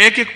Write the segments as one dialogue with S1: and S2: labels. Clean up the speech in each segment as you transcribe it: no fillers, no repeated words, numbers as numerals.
S1: 1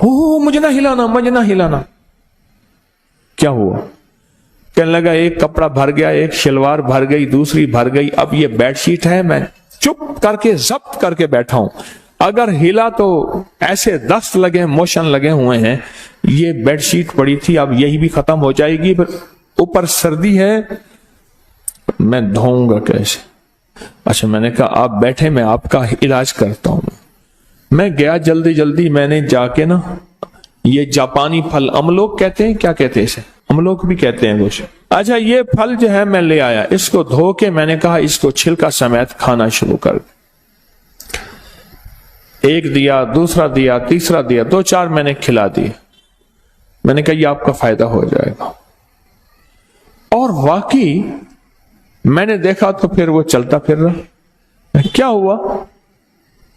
S2: مجھے نہ ہلانا، مجھے نہ ہلانا۔ کیا ہوا؟ کہنے لگا ایک کپڑا بھر گیا، ایک شلوار بھر گئی، دوسری بھر گئی، اب یہ بیڈ شیٹ ہے، میں چپ کر کے ضبط کر کے بیٹھا ہوں، اگر ہلا تو ایسے دست لگے، موشن لگے ہوئے ہیں، یہ بیڈ شیٹ پڑی تھی، اب یہی بھی ختم ہو جائے گی، پھر اوپر سردی ہے، میں دھوؤں گا کیسے؟ اچھا، میں نے کہا آپ بیٹھے، میں آپ کا علاج کرتا ہوں۔ میں گیا جلدی جلدی، میں نے جا کے نا یہ جاپانی پھل املوک کہتے ہیں، کیا کہتے ہیں اسے؟ املوک بھی کہتے ہیں کچھ۔ اچھا، یہ پھل جو ہے میں لے آیا، اس کو دھو کے میں نے کہا اس کو چھلکا سمیت کھانا شروع کر دیا۔ ایک دیا، دوسرا دیا، تیسرا دیا، 2-4 میں نے کھلا دیے۔ میں نے کہا یہ آپ کا فائدہ ہو جائے گا، اور واقعی میں نے دیکھا تو پھر وہ چلتا پھر رہا۔ کیا ہوا؟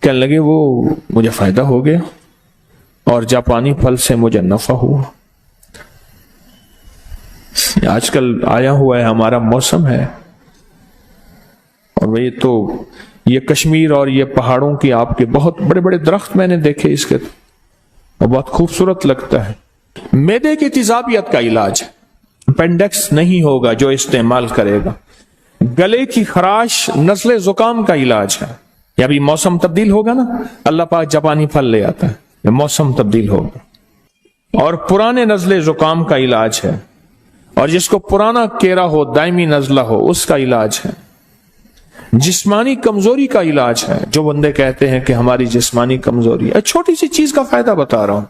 S2: کہنے لگے وہ مجھے فائدہ ہو گیا اور جاپانی پھل سے مجھے نفع ہوا۔ آج کل آیا ہوا ہے، ہمارا موسم ہے، اور یہ تو یہ کشمیر اور یہ پہاڑوں کی آپ کے بہت بڑے بڑے درخت میں نے دیکھے اس کے، اور بہت خوبصورت لگتا ہے۔ معدے کی تیزابیت کا علاج، اپینڈکس نہیں ہوگا جو استعمال کرے گا۔ گلے کی خراش، نزلے زکام کا علاج ہے۔ یا بھی موسم تبدیل ہوگا نا، اللہ پاک جاپانی پھل لے آتا ہے، موسم تبدیل ہوگا۔ اور پرانے نزلے زکام کا علاج ہے، اور جس کو پرانا کیرا ہو، دائمی نزلہ ہو، اس کا علاج ہے۔ جسمانی کمزوری کا علاج ہے، جو بندے کہتے ہیں کہ ہماری جسمانی کمزوری ہے، چھوٹی سی چیز کا فائدہ بتا رہا ہوں۔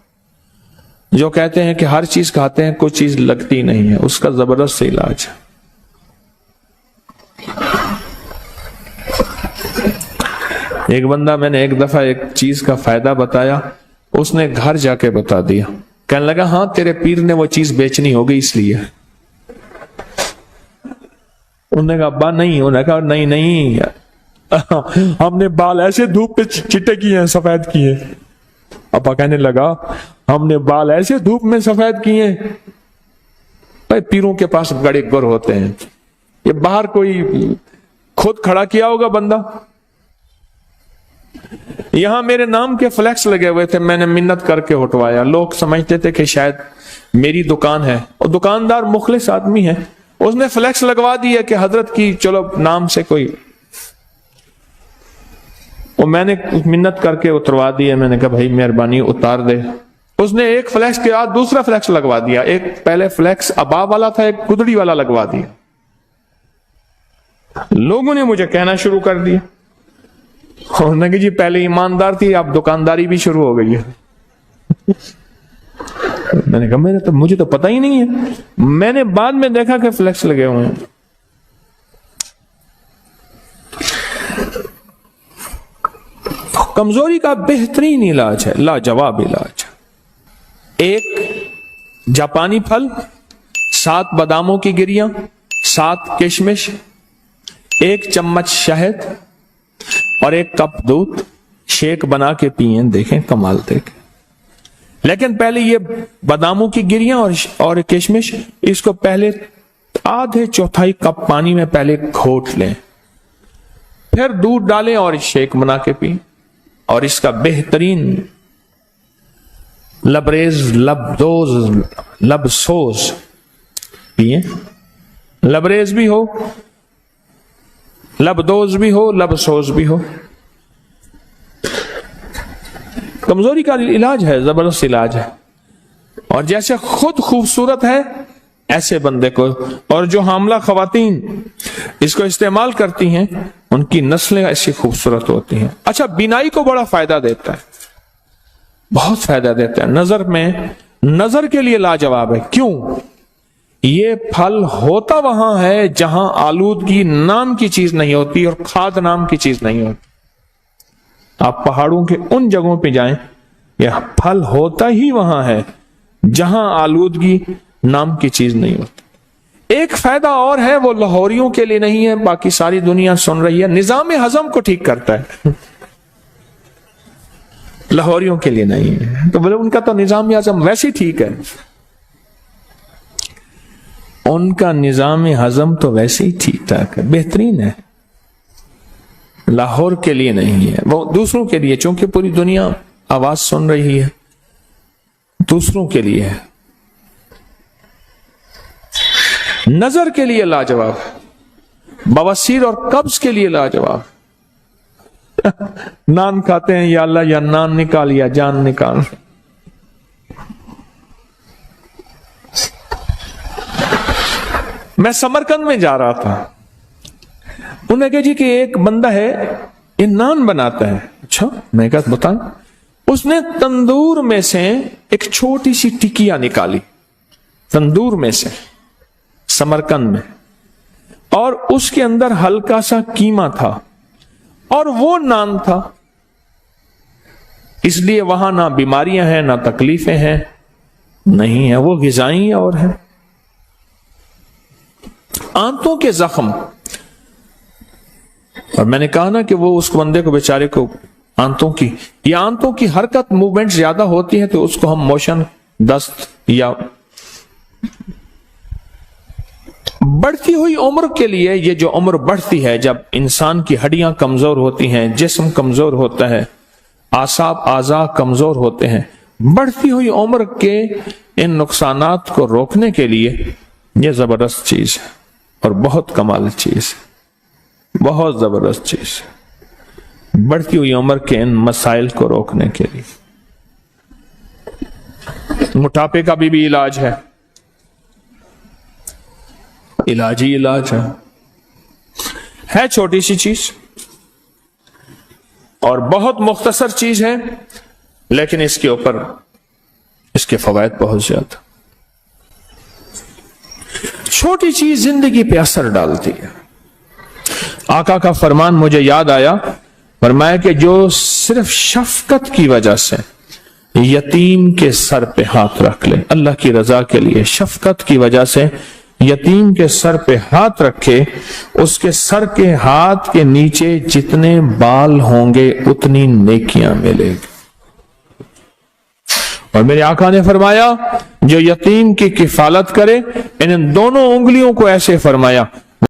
S2: جو کہتے ہیں کہ ہر چیز کھاتے ہیں کوئی چیز لگتی نہیں ہے، اس کا زبردست علاج ہے۔ ایک بندہ، میں نے ایک دفعہ ایک چیز کا فائدہ بتایا، اس نے گھر جا کے بتا دیا، کہنے لگا ہاں تیرے پیر نے وہ چیز بیچنی ہوگی اس لیے۔ انہوں نے کہا ابا نہیں، انہوں نے کہا نہیں ہم نے بال ایسے دھوپ پہ چٹے کیے ہیں، سفید کیے۔ ابا کہنے لگا ہم نے بال ایسے دھوپ میں سفید کیے ہیں، بھائی پیروں کے پاس بڑے گر ہوتے ہیں، یہ باہر کوئی خود کھڑا کیا ہوگا بندہ۔ یہاں میرے نام کے فلیکس لگے ہوئے تھے، میں نے منت کر کے ہٹوایا۔ لوگ سمجھتے تھے کہ شاید میری دکان ہے، اور دکاندار مخلص آدمی ہے، اس نے فلیکس لگوا دیا کہ حضرت کی چلو نام سے کوئی، اور میں نے منت کر کے اتروا دیا۔ میں نے کہا بھائی مہربانی اتار دے۔ اس نے ایک فلیکس کے بعد دوسرا فلیکس لگوا دیا، ایک پہلے فلیکس ابا والا تھا، ایک گدڑی والا لگوا دیا۔ لوگوں نے مجھے کہنا شروع کر دیا، انہوں نے کہا جی پہلے ایماندار تھی، اب دکانداری بھی شروع ہو گئی ہے۔ میں نے کہا مجھے تو پتہ ہی نہیں ہے، میں نے بعد میں دیکھا کہ فلیکس لگے ہوئے ہیں۔ کمزوری کا بہترین علاج ہے، لاجواب علاج۔ ایک جاپانی پھل، 7 باداموں کی گریاں، 7 کشمش، 1 چمچ شہد اور 1 کپ دودھ، شیک بنا کے پئیں، دیکھیں کمال دیکھیں۔ لیکن پہلے یہ باداموں کی گریاں اور کشمش، اس کو پہلے آدھے چوتھائی کپ پانی میں پہلے گھوٹ لیں، پھر دودھ ڈالیں اور شیک بنا کے پئیں، اور اس کا بہترین لبریز لب سوز پئیں، لبریز بھی ہو، لبدوز بھی ہو، لب سوز بھی ہو۔ کمزوری کا علاج ہے، زبردست علاج ہے، اور جیسے خود خوبصورت ہے ایسے بندے کو، اور جو حاملہ خواتین اس کو استعمال کرتی ہیں ان کی نسلیں ایسی خوبصورت ہوتی ہیں۔ اچھا، بینائی کو بڑا فائدہ دیتا ہے، بہت فائدہ دیتا ہے۔ نظر کے لیے لاجواب ہے۔ کیوں؟ یہ پھل ہوتا وہاں ہے جہاں آلودگی نام کی چیز نہیں ہوتی اور کھاد نام کی چیز نہیں ہوتی۔ آپ پہاڑوں کے ان جگہوں پہ جائیں، یہ پھل ہوتا ہی وہاں ہے جہاں آلودگی نام کی چیز نہیں ہوتی۔ ایک فائدہ اور ہے، وہ لاہوریوں کے لیے نہیں ہے، باقی ساری دنیا سن رہی ہے، نظام ہضم کو ٹھیک کرتا ہے، لاہوریوں کے لیے نہیں ہے۔ تو بولے ان کا تو نظام ہضم ویسے ہی ٹھیک ہے، ان کا نظام ہضم تو ویسے ہی ٹھیک ٹھاک ہے، بہترین ہے، لاہور کے لیے نہیں ہے، وہ دوسروں کے لیے، چونکہ پوری دنیا آواز سن رہی ہے۔ دوسروں کے لیے ہے، نظر کے لیے لاجواب، بواسیر اور قبض کے لیے لاجواب۔ نان کھاتے ہیں، یا اللہ یا نان نکال یا جان نکال۔ میں سمرقند میں جا رہا تھا، انہوں نے کہا جی کہ ایک بندہ ہے یہ نان بناتا ہے۔ اچھا، میں کہا بتائیں۔ اس نے تندور میں سے ایک چھوٹی سی ٹکیا نکالی، تندور میں سے، سمرقند میں، اور اس کے اندر ہلکا سا قیمہ تھا اور وہ نان تھا۔ اس لیے وہاں نہ بیماریاں ہیں نہ تکلیفیں ہیں، نہیں ہیں، وہ غذائی اور ہیں۔ آنتوں کے زخم، اور میں نے کہا نا کہ وہ اس بندے کو بیچارے کو آنتوں کی حرکت موومنٹ زیادہ ہوتی ہے تو اس کو ہم موشن دست، یا بڑھتی ہوئی عمر کے لیے، یہ جو عمر بڑھتی ہے جب انسان کی ہڈیاں کمزور ہوتی ہیں، جسم کمزور ہوتا ہے، اعضاء کمزور ہوتے ہیں، بڑھتی ہوئی عمر کے ان نقصانات کو روکنے کے لیے یہ زبردست چیز ہے اور بہت کمال چیز ہے، بہت زبردست چیز ہے، بڑھتی ہوئی عمر کے ان مسائل کو روکنے کے لیے۔ موٹاپے کا بھی علاج ہے، علاج ہی علاج ہے چھوٹی سی چیز اور بہت مختصر چیز ہے، لیکن اس کے اوپر اس کے فوائد بہت زیادہ۔ چھوٹی چیز زندگی پہ اثر ڈالتی ہے۔ آقا کا فرمان مجھے یاد آیا، فرمایا کہ جو صرف شفقت کی وجہ سے یتیم کے سر پہ ہاتھ رکھ لے، اللہ کی رضا کے لیے شفقت کی وجہ سے یتیم کے سر پہ ہاتھ رکھے، اس کے سر کے ہاتھ کے نیچے جتنے بال ہوں گے اتنی نیکیاں ملے گی۔ اور میرے آقا نے فرمایا جو یتیم کی کفالت کرے، ان دونوں انگلیوں کو ایسے فرمایا